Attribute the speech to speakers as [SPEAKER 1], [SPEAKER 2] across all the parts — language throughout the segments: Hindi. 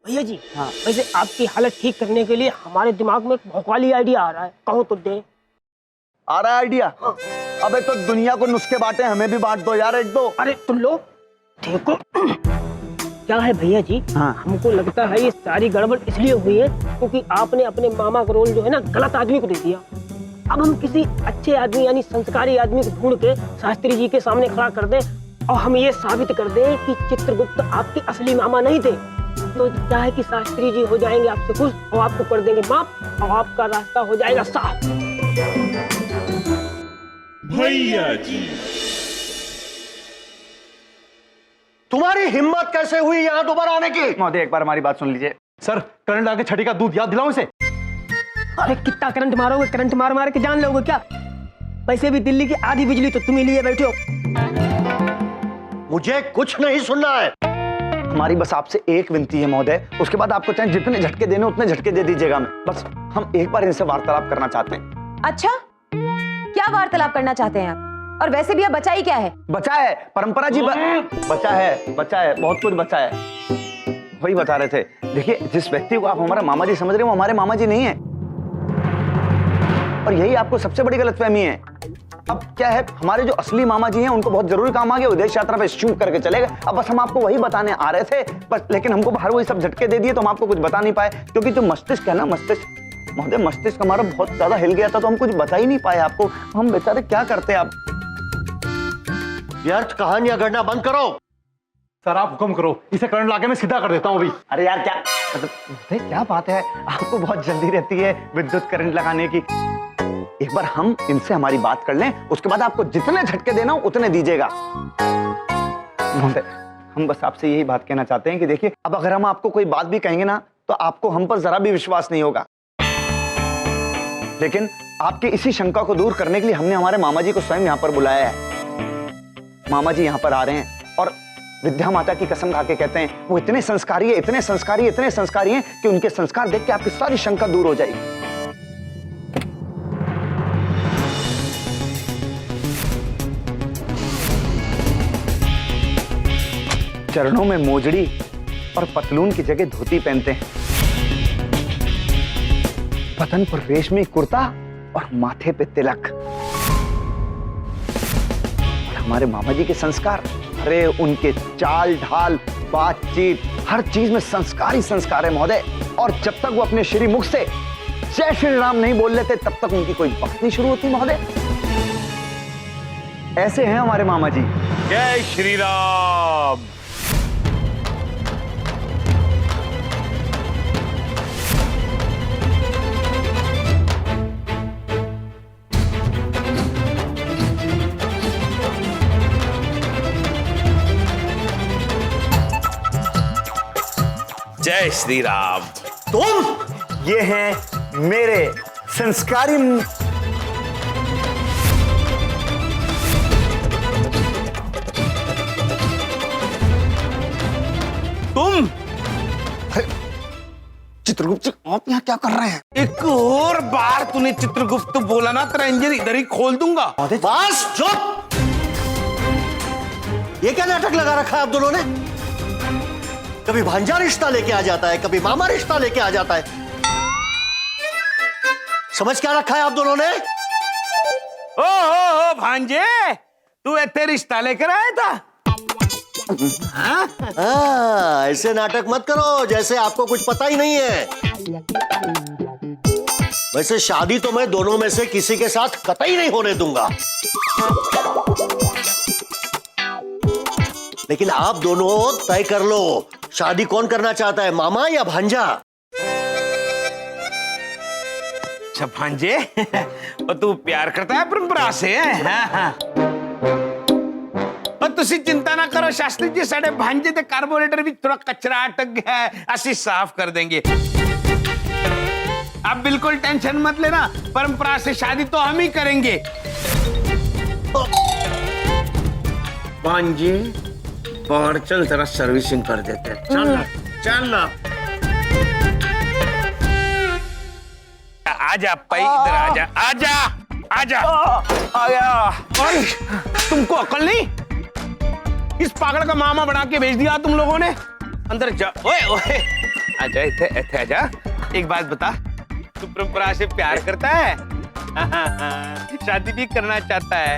[SPEAKER 1] भैया जी,
[SPEAKER 2] हाँ।
[SPEAKER 1] वैसे आपकी हालत ठीक करने के लिए हमारे दिमाग में एक भौकाली आइडिया आ रहा है, कहो तो दे।
[SPEAKER 2] आ रहा है आइडिया? अबे तो दुनिया को नुस्खे बांटे, हमें भी बांट दो यार एक दो।
[SPEAKER 1] अरे तुम लो, देखो क्या है भैया जी।
[SPEAKER 2] हाँ।
[SPEAKER 1] हमको लगता है ये सारी गड़बड़ इसलिए हुई है क्योंकि आपने अपने मामा का रोल जो है ना गलत आदमी को दे दिया। अब हम किसी अच्छे आदमी यानी संस्कारी आदमी को ढूंढ के शास्त्री जी के सामने खड़ा कर दें और हम ये साबित कर दें कि चित्रगुप्त आपके असली मामा नहीं थे, तो क्या है कि शास्त्री जी हो जाएंगे आपसे खुश और आपको कर देंगे माफ और आपका रास्ता हो जाएगा साफ।
[SPEAKER 3] भैया जी,
[SPEAKER 4] तुम्हारी हिम्मत कैसे हुई यहाँ दोबारा आने की?
[SPEAKER 2] महोदय एक बार हमारी बात सुन लीजिए। सर करंट आके छठी का दूध याद दिलाऊं इसे?
[SPEAKER 1] अरे कितना करंट मारोगे, करंट मार मार के जान लोगे क्या? वैसे भी दिल्ली की आधी बिजली तो तुम ही लिए बैठे हो।
[SPEAKER 4] मुझे कुछ नहीं सुनना है।
[SPEAKER 2] हमारी बस आपसे एक विनती है महोदय, उसके बाद आपको चाहे जितने झटके देने उतने झटके दे दीजिएगा हमें। बस हम एक बार इनसे वार्तालाप करना चाहते हैं।
[SPEAKER 5] अच्छा, क्या वार्तालाप करना चाहते हैं आप? और वैसे भी अब बचा ही क्या है?
[SPEAKER 2] बचा है परंपरा जी, बचा है बहुत कुछ बचा है। वही बता रहे थे, देखिए जिस व्यक्ति को आप हमारा मामा जी समझ रहे हैं वो हमारे मामा जी नहीं है, और यही आपको सबसे बड़ी गलतफहमी है। अब क्या है, हमारे जो असली मामा जी हैं उनको बहुत जरूरी काम आ गया, विदेश यात्रा पे शूट करके चले गए। अब बस हम आपको वही बताने आ रहे थे बस, लेकिन हमको बाहर वही सब झटके दे दिए तो हम आपको कुछ बता नहीं पाए, क्योंकि जो मस्तिष्क है ना, मस्तिष्क महोदय, मस्तिष्क हमारा बहुत ज्यादा हिल गया था तो हम कुछ बता ही नहीं पाए आपको। हम बेचारे क्या करते आप।
[SPEAKER 4] व्यर्थ कहानियां गढ़ना बंद करो।
[SPEAKER 6] सर आप हुक्म करो, इसे करंट लाके मैं सीधा कर देता हूँ अभी।
[SPEAKER 2] अरे यार क्या मतलब, महोदय क्या बात है, आपको बहुत जल्दी रहती है विद्युत करंट लगाने की। एक बार हम इनसे हमारी बात कर लें, उसके बाद आपको जितने झटके देना हो उतने दीजिएगा। महोदय हम बस आपसे यही बात कहना चाहते हैं कि देखिए, अब अगर हम आपको कोई बात भी कहेंगे ना तो आपको हम पर जरा भी विश्वास नहीं होगा, लेकिन आपकी इसी शंका को दूर करने के लिए हमने हमारे मामा जी को स्वयं यहाँ पर बुलाया है। मामा जी यहाँ पर आ रहे हैं और विद्या माता की कसम खा के कहते हैं वो इतने संस्कारी है, इतने संस्कारी, इतने संस्कारी हैं कि उनके संस्कार देख के आपकी सारी शंका दूर हो जाएगी। चरणों में मोजड़ी और पतलून की जगह धोती पहनते हैं, बदन पर रेशमी कुर्ता और माथे पे तिलक। और हमारे मामा जी के संस्कार, अरे उनके चाल ढाल, बातचीत, हर चीज में संस्कार ही संस्कार है महोदय। और जब तक वो अपने श्री मुख से जय श्री राम नहीं बोल लेते तब तक उनकी कोई बात नहीं शुरू होती महोदय। ऐसे हैं हमारे मामा जी।
[SPEAKER 3] जय श्री राम। जय श्री राम।
[SPEAKER 2] तुम ये हैं मेरे संस्कारी
[SPEAKER 3] तुम
[SPEAKER 2] चित्रगुप्त जी, आप यहाँ क्या कर रहे हैं?
[SPEAKER 3] एक और बार तूने चित्रगुप्त बोला ना, तेरा इंजन इधर ही खोल दूंगा।
[SPEAKER 4] बस चुप। ये क्या नाटक लगा रखा है आप दोनों ने? कभी भांजा रिश्ता लेके आ जाता है, कभी मामा रिश्ता लेके आ जाता है। समझ क्या रखा है आप दोनों ने?
[SPEAKER 3] ओ भांजे, तू इतने रिश्ता लेकर आया था?
[SPEAKER 4] ऐसे नाटक मत करो जैसे आपको कुछ पता ही नहीं है। वैसे शादी तो मैं दोनों में से किसी के साथ कतई नहीं होने दूंगा, लेकिन आप दोनों तय कर लो, शादी कौन करना चाहता है, मामा या भांजा?
[SPEAKER 3] अच्छा भांजे, और तू प्यार करता है परंपरा से? हाँ। और तुसी चिंता ना करो शास्त्री जी, साढ़े भांजे ते कार्बोरेटर भी थोड़ा कचरा अटक गया है, असी साफ कर देंगे। आप बिल्कुल टेंशन मत लेना, परंपरा से शादी तो हम ही करेंगे। भांजे बाहर चल, जरा सर्विसिंग कर देते हैं। चल ना। आजा पई, इधर आजा। और तुमको अकल नहीं? इस पागल का मामा बना के भेज दिया तुम लोगों ने। अंदर जा। ओए ओए आजा, इथे आजा। एक बात बता, तू परंपरा से प्यार करता है? शादी भी करना चाहता है?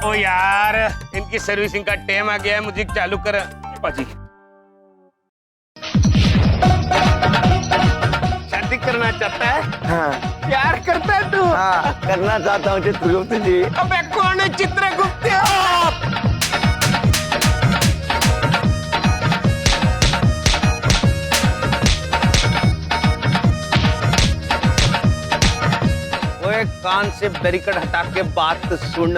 [SPEAKER 3] ओ यार, इनकी सर्विसिंग का टाइम आ गया है, मुझे चालू कर पाजी। शादी करना चाहता है?
[SPEAKER 2] हाँ।
[SPEAKER 3] प्यार करता है तू?
[SPEAKER 2] हाँ, करना चाहता हूँ चित्रगुप्त जी।
[SPEAKER 3] अबे कौन है चित्रगुप्त? ओए कान से बैरिकेड हटा के बात सुन।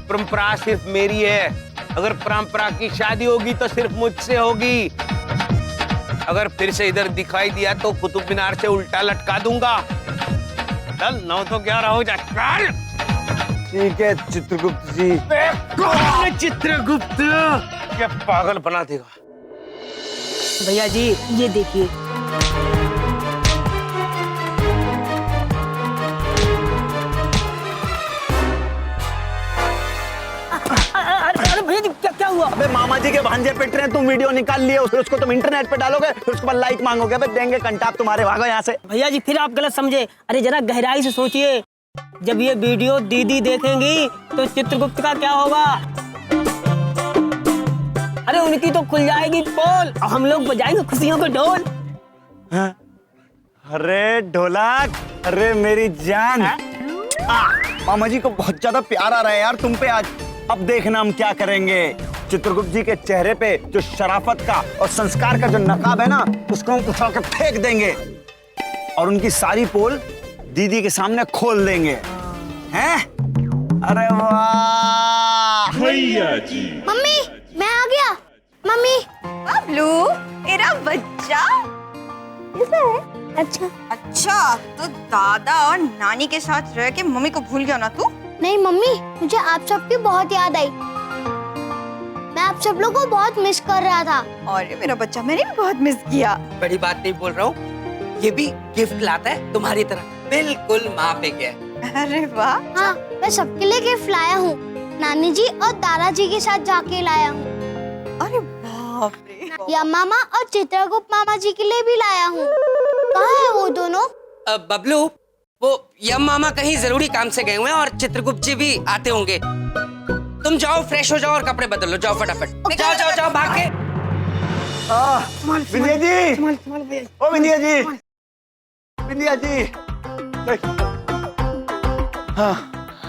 [SPEAKER 3] परंपरा सिर्फ मेरी है। अगर परंपरा की शादी होगी तो सिर्फ मुझसे होगी। अगर फिर से इधर दिखाई दिया तो कुतुब मीनार से उल्टा लटका दूंगा। चल 9 तो 11 हो जा। चल
[SPEAKER 2] ठीक है चित्रगुप्त जी।
[SPEAKER 3] कौन है चित्रगुप्त? ये पागल बना देगा।
[SPEAKER 1] भैया जी ये देखिए। अरे भैया जी क्या हुआ?
[SPEAKER 2] अबे मामा जी के भांजे पिट रहे हैं, तुम वीडियो निकाल लिए, फिर उसको तुम इंटरनेट पे डालोगे, फिर उसके बाद लाइक मांगोगे। अबे देंगे कंटाप तुम्हारे, भागो यहाँ से।
[SPEAKER 1] भैया जी फिर आप गलत समझे। अरे जरा गहराई से सोचिए, जब ये वीडियो दीदी देखेंगी तो चित्रगुप्त का क्या होगा? अरे उनकी तो खुल जाएगी पोल और हम लोग बजाएंगे खुशियों को ढोल।
[SPEAKER 2] अरे ढोलक, अरे मेरी जान। मामा जी को बहुत ज्यादा प्यार आ रहा है यार तुम पे आज। अब देखना हम क्या करेंगे। चित्रगुप्त जी के चेहरे पे जो शराफत का और संस्कार का जो नकाब है ना, उसको हम उठा के फेंक देंगे और उनकी सारी पोल दीदी के सामने खोल देंगे। हैं? अरे वाह
[SPEAKER 7] भैया जी।
[SPEAKER 8] मम्मी मैं आ गया। मम्मी
[SPEAKER 5] बबलू मेरा बच्चा
[SPEAKER 8] कैसा है? अच्छा।
[SPEAKER 5] अच्छा, तो दादा और नानी के साथ रह के मम्मी को भूल गया ना तू?
[SPEAKER 8] नहीं मम्मी, मुझे आप सबकी बहुत याद आई। मैं आप सब लोगों को बहुत मिस कर रहा था।
[SPEAKER 5] और मेरा बच्चा मैंने भी बहुत मिस किया।
[SPEAKER 9] बड़ी बात नहीं बोल रहा हूँ, ये भी गिफ्ट लाता है तुम्हारी तरह, बिल्कुल माँ पे गया।
[SPEAKER 5] अरे वाह।
[SPEAKER 8] हाँ, मैं सबके लिए गिफ्ट लाया हूँ। नानी जी और दादाजी के साथ जाके लाया हूँ।
[SPEAKER 5] अरे बाप रे।
[SPEAKER 8] या मामा और चित्रगुप्त मामा जी के लिए भी लाया हूँ। कहाँ है वो दोनों?
[SPEAKER 9] बबलू, वो यम मामा कहीं जरूरी काम से गए हुए हैं और चित्रगुप्त जी भी आते होंगे। तुम जाओ, फ्रेश हो जाओ और कपड़े बदल लो, जाओ फटाफट। जाओ जाओ जाओ भाग के।
[SPEAKER 2] विंध्या जी, ओ विंध्या जी, विंध्या जी। हाँ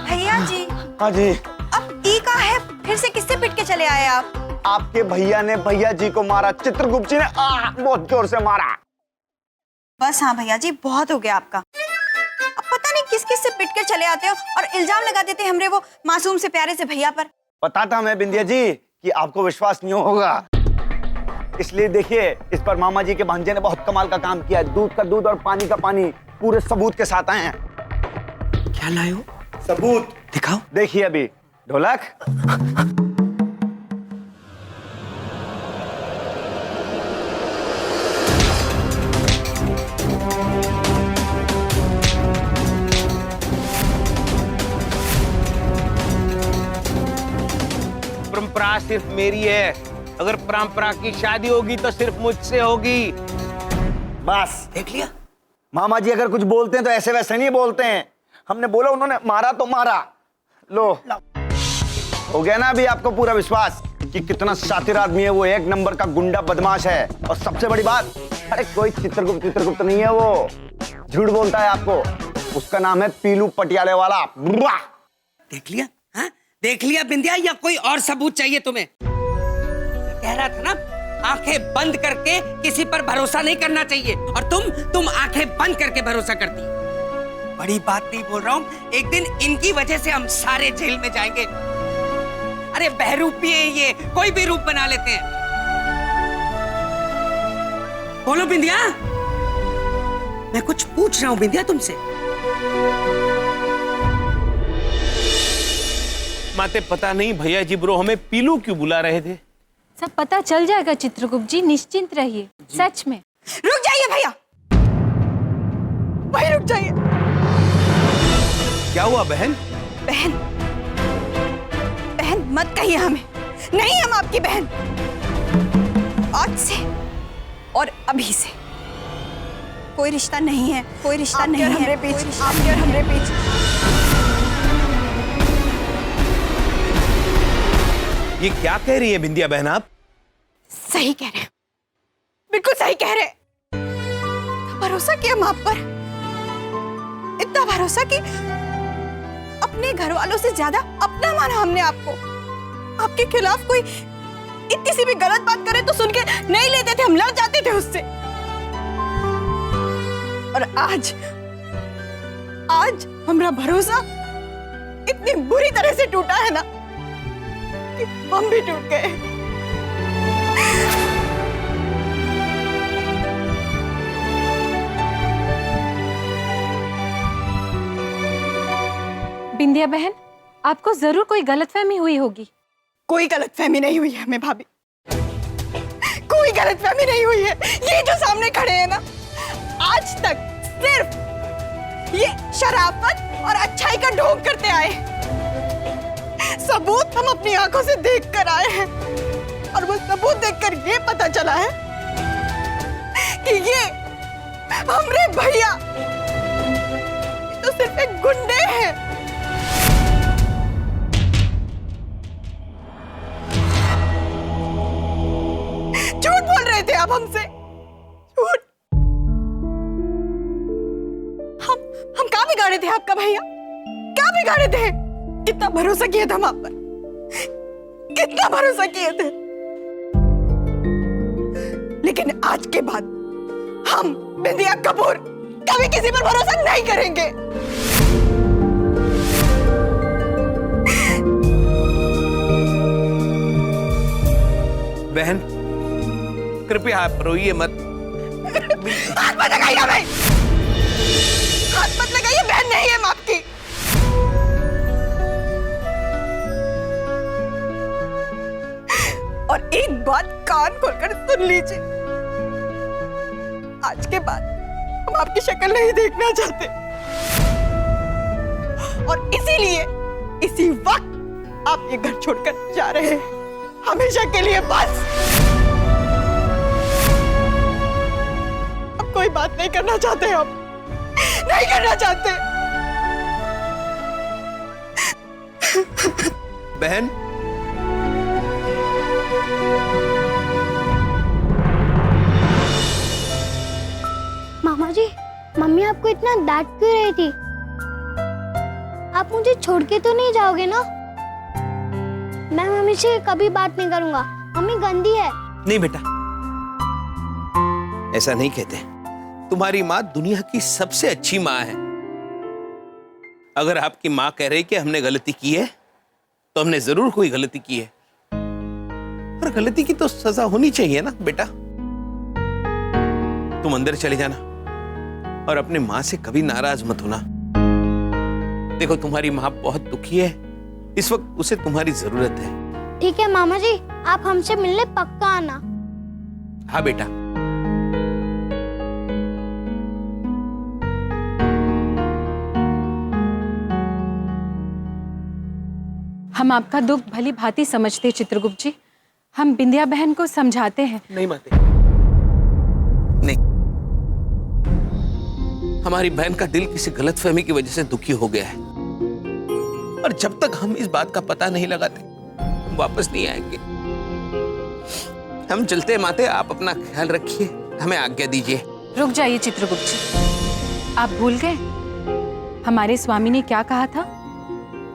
[SPEAKER 5] भैया जी।
[SPEAKER 2] हाँ जी।
[SPEAKER 5] अब ई का है, फिर से किससे पिट के चले आए आप?
[SPEAKER 2] आपके भैया ने भैया जी को मारा, चित्रगुप्त जी ने बहुत जोर से मारा।
[SPEAKER 5] बस हाँ भैया जी, बहुत हो गया आपका। अब पता नहीं किस किस से पिट कर चले आते हो और इल्जाम लगा देते हमरे वो मासूम से प्यारे से भैया पर।
[SPEAKER 2] पता था मैं विंध्या जी कि आपको विश्वास नहीं होगा, इसलिए देखिए इस पर मामा जी के भांजे ने बहुत कमाल का काम किया है। दूध का दूध और पानी का पानी पूरे सबूत के साथ आए हैं।
[SPEAKER 9] क्या लाए हो?
[SPEAKER 2] सबूत
[SPEAKER 9] दिखाओ।
[SPEAKER 2] देखिए अभी। ढोलक,
[SPEAKER 3] परंपरा सिर्फ मेरी है। अगर परंपरा की शादी होगी तो सिर्फ मुझसे होगी।
[SPEAKER 2] बस
[SPEAKER 9] देख लिया?
[SPEAKER 2] मामा जी अगर कुछ बोलते हैं तो ऐसे वैसे नहीं बोलते हैं। हमने बोला, उन्होंने मारा तो मारा। लो हो गया ना अभी आपको पूरा विश्वास कि कितना शातिर आदमी है वो, एक नंबर का गुंडा बदमाश है। और सबसे बड़ी बात, अरे कोई चित्रगुप्त नहीं है वो, झूठ बोलता है आपको। उसका नाम है पीलू पटियाले वाला।
[SPEAKER 9] देख लिया? हाँ देख लिया बिंदिया, या कोई और सबूत चाहिए तुम्हें? कह रहा था ना, आंखें बंद करके किसी पर भरोसा नहीं करना चाहिए, और तुम आंखें बंद करके भरोसा करती। बड़ी बात नहीं बोल रहा हूं, एक दिन इनकी वजह से हम सारे जेल में जाएंगे। अरे बहरूपी है ये, कोई भी रूप बना लेते हैं। बोलो बिंदिया, मैं कुछ पूछ रहा हूं बिंदिया तुमसे।
[SPEAKER 3] माते पता नहीं भैया जी ब्रो हमें पीलू क्यों बुला रहे थे।
[SPEAKER 10] सब पता चल जाएगा चित्रगुप्त जी, निश्चिंत रहिए। सच में।
[SPEAKER 5] रुक जाइए भैया, वही रुक जाइए।
[SPEAKER 3] क्या हुआ बहन?
[SPEAKER 5] बहन मत कहिए हमें, नहीं हम आपकी बहन। आज से और अभी से कोई रिश्ता नहीं है, कोई रिश्ता नहीं है हमारे बीच, आपके और हमारे बीच।
[SPEAKER 3] ये क्या कह रही है बिंदिया बहन आप?
[SPEAKER 5] सही कह रहे हैं, बिल्कुल सही कह रहे हैं। भरोसा किया हम आप पर, इतना भरोसा कि अपने घर वालों से ज्यादा अपना माना हमने आपको। आपके खिलाफ कोई इतनी सी भी गलत बात करे तो सुन के नहीं लेते थे, हम लड़ जाते थे उससे। और आज हमारा भरोसा इतनी बुरी तरह से टूटा है ना कि हम भी टूट गए।
[SPEAKER 10] बिंदिया बहन, आपको जरूर कोई गलतफहमी हुई होगी।
[SPEAKER 5] कोई गलतफहमी नहीं हुई है हमें भाभी, कोई गलतफहमी नहीं हुई है। ये जो सामने खड़े हैं ना, आज तक सिर्फ ये शराफत और अच्छाई का ढोंग करते आए। सबूत हम अपनी आंखों से देख कर आए हैं और वो सबूत देखकर ये पता चला है कि ये हमरे भैया तो सिर्फ एक गुंडे हैं। झूठ बोल रहे थे आप हमसे, झूठ। हम क्या बिगाड़े थे आपका भैया, क्या बिगाड़े थे? कितना भरोसा किया था हम आप पर, कितना भरोसा किए थे। लेकिन आज के बाद हम बिंदिया कपूर कभी किसी पर भरोसा नहीं करेंगे।
[SPEAKER 3] बहन कृपया आप रोइए मत।
[SPEAKER 5] हाथ मत लगाइए हमें, हाथ मत लगाइए, बहन नहीं है हम आपकी। और एक बात कान खोलकर सुन लीजिए, आज के बाद हम आपकी शक्ल नहीं देखना चाहते और इसीलिए इसी वक्त आप ये घर छोड़कर जा रहे हैं, हमेशा के लिए बस। अब कोई बात नहीं करना चाहते हम, नहीं करना चाहते।
[SPEAKER 3] बहन
[SPEAKER 8] मामा जी, मम्मी आपको इतना डांट क्यों रही थी? आप मुझे छोड़ के तो नहीं जाओगे ना? मैं मम्मी से कभी बात नहीं करूंगा, मम्मी गंदी है।
[SPEAKER 3] नहीं बेटा, ऐसा नहीं कहते। तुम्हारी माँ दुनिया की सबसे अच्छी माँ है। अगर आपकी माँ कह रही कि हमने गलती की है तो हमने जरूर कोई गलती की है, और गलती की तो सजा होनी चाहिए ना बेटा। तुम अंदर चले जाना और अपने माँ से कभी नाराज मत होना। देखो तुम्हारी माँ बहुत दुखी है, इस वक्त उसे तुम्हारी जरूरत है।
[SPEAKER 8] ठीक है मामा जी, आप हमसे मिलने पक्का आना।
[SPEAKER 3] हाँ बेटा।
[SPEAKER 10] हम आपका दुख भली भांति समझते चित्रगुप्त जी, हम बिंदिया बहन को समझाते हैं।
[SPEAKER 3] नहीं माते, नहीं। हमारी बहन का दिल किसी गलतफहमी की वजह से दुखी हो गया है, और जब तक हम इस बात का पता नहीं लगाते हम वापस नहीं आएंगे। हम चलते हैं माते, आप अपना ख्याल रखिए, हमें आज्ञा दीजिए।
[SPEAKER 10] रुक जाइए चित्रगुप्त जी, आप भूल गए हमारे स्वामी ने क्या कहा था?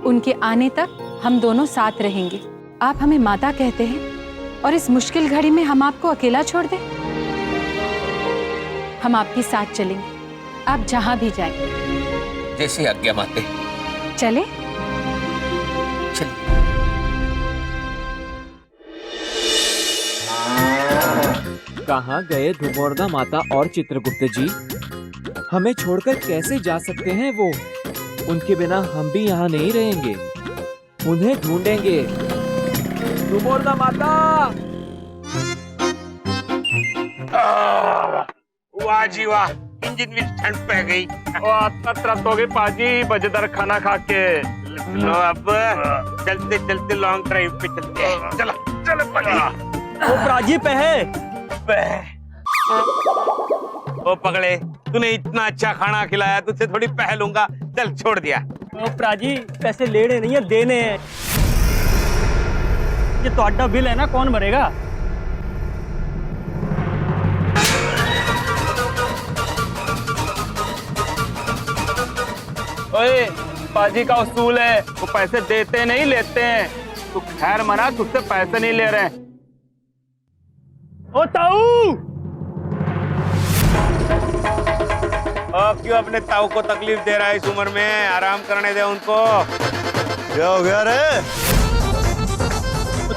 [SPEAKER 10] उनके आने तक हम दोनों साथ रहेंगे। आप हमें माता कहते हैं और इस मुश्किल घड़ी में हम आपको अकेला छोड़ दें? हम आपके साथ चलेंगे, आप जहां भी जाएं।
[SPEAKER 3] जैसी आज्ञा माते।
[SPEAKER 10] चले?
[SPEAKER 3] चलिए।
[SPEAKER 7] कहाँ गए धुमोरदा माता और चित्रगुप्त जी? हमें छोड़कर कैसे जा सकते हैं वो? उनके बिना हम भी यहाँ नहीं रहेंगे, उन्हें ढूंढेंगे। धुमोरदा माता!
[SPEAKER 3] वाह जी वाह, इंजन में ठंड पै गई।
[SPEAKER 6] तरत हो गई पाजी, मजेदार खाना खा के।
[SPEAKER 3] लो अब चलते चलते लॉन्ग ड्राइव पे चलते हैं। चलो चलो पगली।
[SPEAKER 1] वो प्राजी पे है।
[SPEAKER 3] ओ पगले, तूने इतना अच्छा खाना खिलाया, तुझसे थोड़ी पहलूंगा। चल छोड़ दिया।
[SPEAKER 1] वो प्राजी पैसे लेने नहीं है, देने हैं। ये तो अड्डा बिल है ना, कौन भरेगा?
[SPEAKER 6] ओए, पाजी का उसूल है, वो पैसे देते नहीं लेते हैं। तू खैर मना, तुझसे पैसे नहीं ले रहे हैं।
[SPEAKER 1] ओ ताऊ,
[SPEAKER 3] क्यों अपने ताऊ को तकलीफ दे रहा है इस उम्र में? आराम करने दे उनको।
[SPEAKER 4] क्या हो गया रे?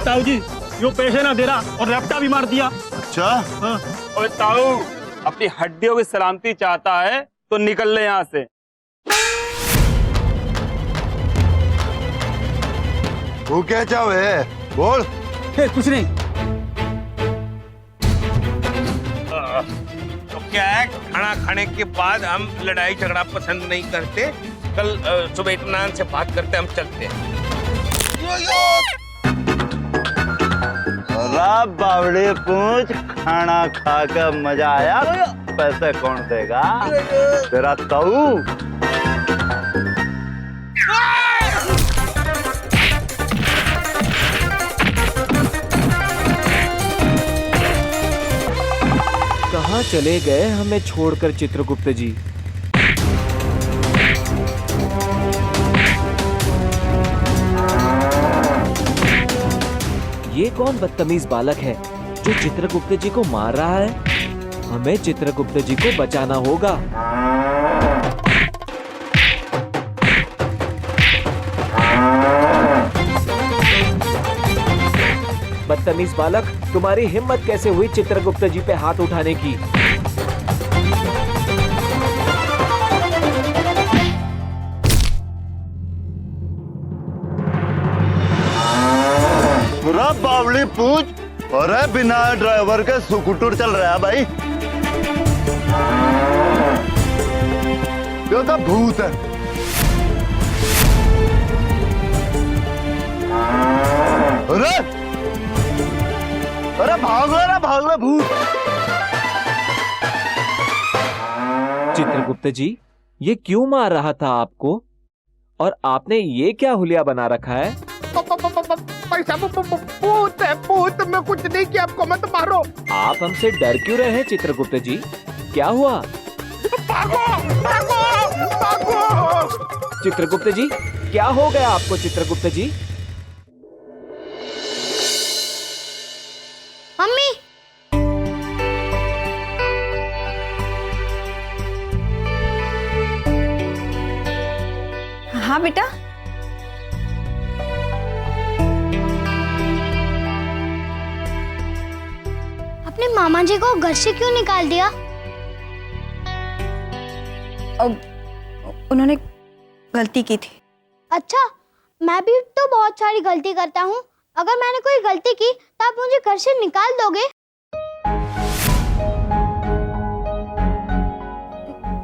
[SPEAKER 1] ताऊ जी, यो पैसे ना दे रहा और रैप्टा भी मार दिया।
[SPEAKER 4] अच्छा,
[SPEAKER 1] हाँ।
[SPEAKER 6] ओए ताऊ, अपनी हड्डियों की सलामती चाहता है तो निकल ले यहाँ से।
[SPEAKER 4] वो क्या चाहे? बोल।
[SPEAKER 1] कुछ नहीं।
[SPEAKER 3] तो क्या है, खाना खाने के बाद हम लड़ाई झगड़ा पसंद नहीं करते। कल सुबह इत्मीनान से बात करते, हम चलते हैं।
[SPEAKER 2] बावड़ी पूछ, खाना खाकर मजा आया, पैसे कौन देगा? तेरा ताऊ।
[SPEAKER 7] कहाँ चले गए हमें छोड़कर चित्रगुप्त जी? ये कौन बदतमीज बालक है जो चित्रगुप्त जी को मार रहा है? हमें चित्रगुप्त जी को बचाना होगा। बदतमीज बालक, तुम्हारी हिम्मत कैसे हुई चित्रगुप्त जी पे हाथ उठाने की?
[SPEAKER 2] पूरा बावली पूछ। अरे बिना ड्राइवर के स्कूटर चल रहा है भाई। ये तो भूत है। अरे अरे भाग लो भूत।
[SPEAKER 7] चित्रगुप्त जी, ये क्यों मार रहा था आपको? और आपने ये क्या हुलिया बना रखा है?
[SPEAKER 3] भूत है, भूत। मैं कुछ नहीं किया, आपको मत मारो।
[SPEAKER 7] आप हमसे डर क्यों रहे हैं चित्रगुप्त जी? क्या हुआ?
[SPEAKER 3] भागो भागो भागो।
[SPEAKER 7] चित्रगुप्त जी, क्या हो गया आपको चित्रगुप्त जी?
[SPEAKER 8] मम्मी,
[SPEAKER 5] हाँ बेटा।
[SPEAKER 8] अपने मामा जी को घर से क्यों निकाल दिया?
[SPEAKER 5] उन्होंने गलती की थी।
[SPEAKER 8] अच्छा, मैं भी तो बहुत सारी गलती करता हूँ। अगर मैंने कोई गलती की तो आप मुझे घर से निकाल दोगे?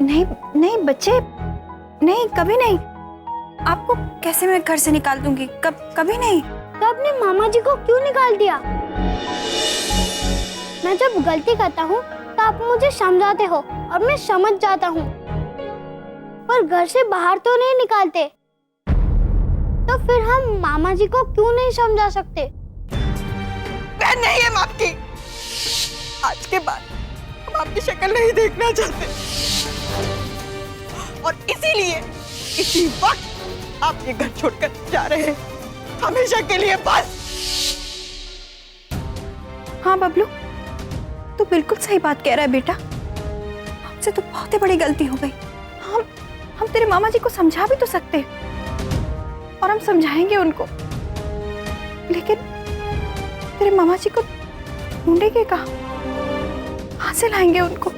[SPEAKER 5] नहीं नहीं बच्चे, नहीं, कभी नहीं। आपको कैसे मैं घर से निकाल दूंगी? कभी नहीं।
[SPEAKER 8] तो अपने मामा जी को क्यों निकाल दिया? मैं जब गलती करता हूँ तो आप मुझे समझाते हो और मैं समझ जाता हूँ, पर घर से बाहर तो नहीं निकालते। तो फिर हम मामा जी को क्यों नहीं समझा सकते?
[SPEAKER 5] मैं नहीं है माफ की। आज के बाद हम आपकी शक्ल नहीं देखना चाहते और इसीलिए इसी वक्त आप ये घर छोड़कर जा रहे हैं, हमेशा के लिए, बस। हाँ बबलू, तू बिल्कुल सही बात कह रहा है बेटा। हमसे तो बहुत ही बड़ी गलती हो गई। हम तेरे मामा जी को समझा भी तो सकते और हम समझाएंगे उनको, लेकिन तेरे मामा जी को ढूंढेंगे कहाँ? कहाँ से लाएंगे उनको?